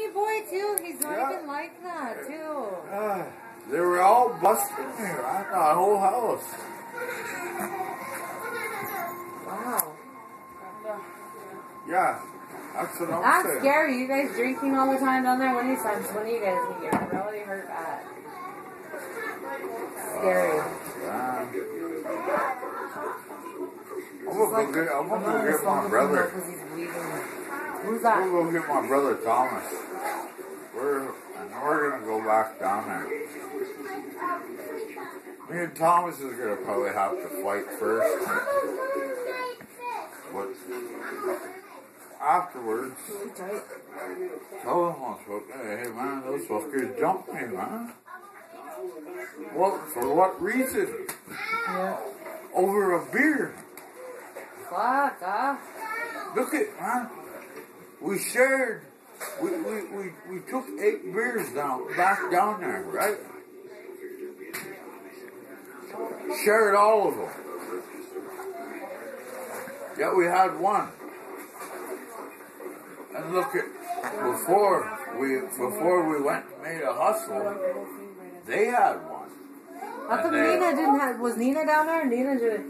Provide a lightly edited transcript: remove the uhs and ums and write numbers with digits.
funny boy too. He's not even like that too. They were all busting me, right? The whole house. Wow. Yeah, that's what I'm That's saying. scary. You guys drinking all the time down there? When do you guys get really hurt bad? Scary. I'm gonna go get my brother. Who's that? I'm gonna go get my brother Thomas. We're gonna go back down there. Me and Thomas is gonna probably have to fight first. But afterwards, tell them hey man, those fuckers jumped me, man. What, for what reason? Yeah. Over a beer. Fuck, Look it, man. We shared. We took 8 beers back down there, right? Shared all of them. Yet we had one. And look at before we went and made a hustle, they had one. How come Nina didn't have? Was Nina down there? Nina did.